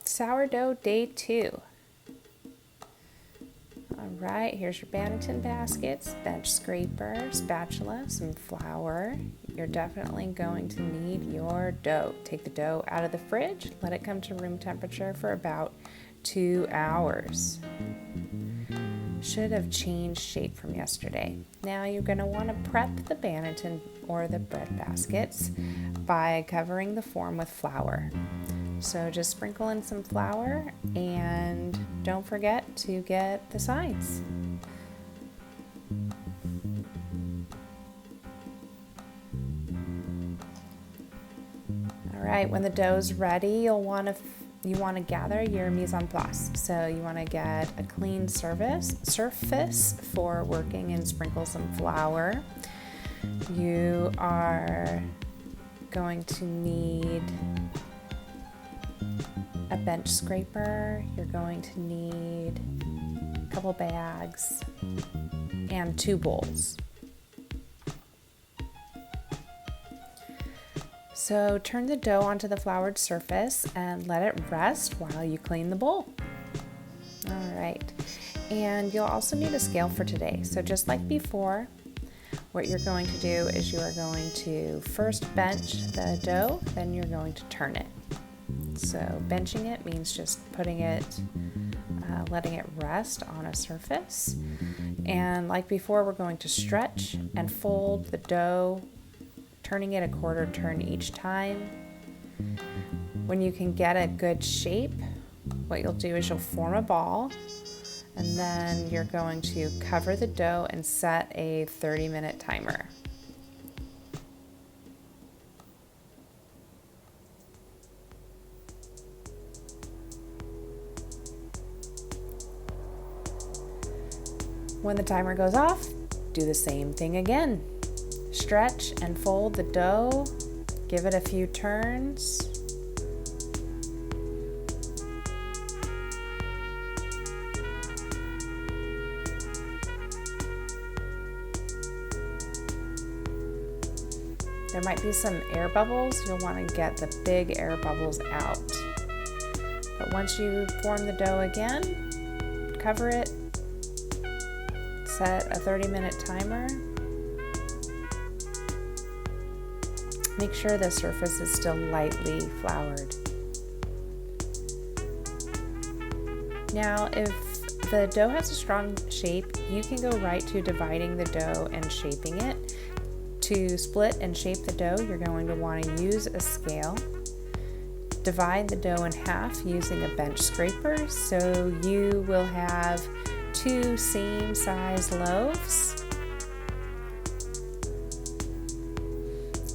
Sourdough day 2. All right, here's your Banneton baskets, bench scraper, spatula, some flour. You're definitely going to need your dough. Take the dough out of the fridge, let it come to room temperature for about 2 hours. Should have changed shape from yesterday. Now you're going to want to prep the Banneton or the bread baskets by covering the form with flour. So just sprinkle in some flour and don't forget to get the sides. All right, when the dough's ready, you want to gather your mise en place. So you want to get a clean surface for working and sprinkle some flour. You are going to need a bench scraper. You're going to need a couple bags and 2 bowls. So turn the dough onto the floured surface and let it rest while you clean the bowl. All right, and you'll also need a scale for today. So just like before, what you're going to do is you are going to first bench the dough, then you're going to turn it. So benching it means just putting it, letting it rest on a surface. And like before, we're going to stretch and fold the dough, turning it a quarter turn each time. When you can get a good shape, what you'll do is you'll form a ball, and then you're going to cover the dough and set a 30-minute timer. When the timer goes off, do the same thing again. Stretch and fold the dough, give it a few turns. There might be some air bubbles. You'll want to get the big air bubbles out. But once you form the dough again, cover it, set a 30-minute timer. Make sure the surface is still lightly floured. Now, if the dough has a strong shape, you can go right to dividing the dough and shaping it. To split and shape the dough, you're going to want to use a scale. Divide the dough in half using a bench scraper, so you will have 2 same-size loaves.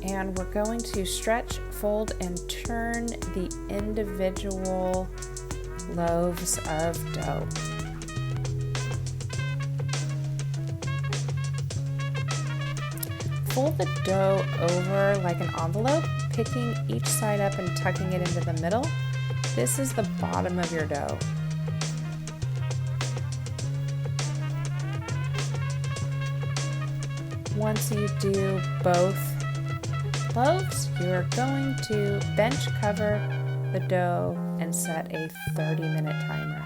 And we're going to stretch, fold, and turn the individual loaves of dough. Fold the dough over like an envelope, picking each side up and tucking it into the middle. This is the bottom of your dough. Once you do both loaves, you are going to bench cover the dough and set a 30-minute timer.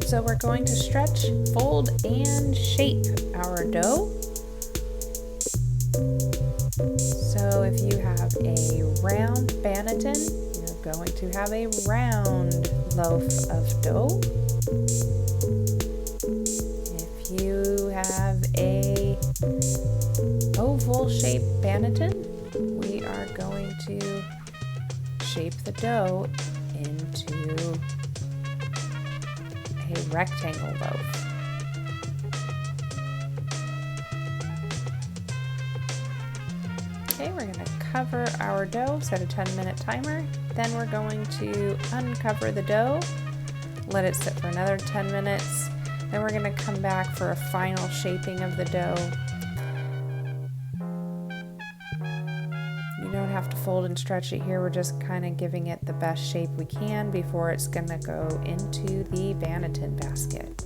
So we're going to stretch, fold, and shape our dough. So if you have a round Banneton, you're going to have a round loaf of dough. If you have a oval shaped Banneton, we are going to shape the dough into a rectangle loaf. Okay, we're going to cover our dough, set a 10-minute timer. Then we're going to uncover the dough, let it sit for another 10 minutes. Then we're going to come back for a final shaping of the dough. have to fold and stretch it here. We're just kind of giving it the best shape we can before it's going to go into the Banneton basket.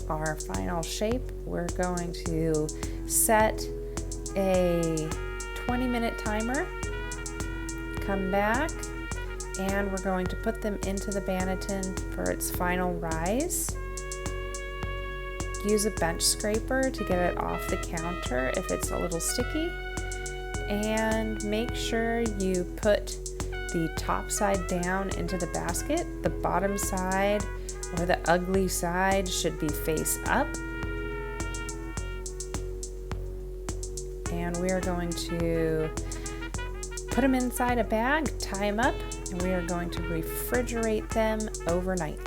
Our final shape, we're going to set a 20-minute timer, come back, and we're going to put them into the Banneton for its final rise. Use a bench scraper to get it off the counter if it's a little sticky, and make sure you put the top side down into the basket. The bottom side or the ugly side should be face up. And we are going to put them inside a bag, tie them up, and we are going to refrigerate them overnight.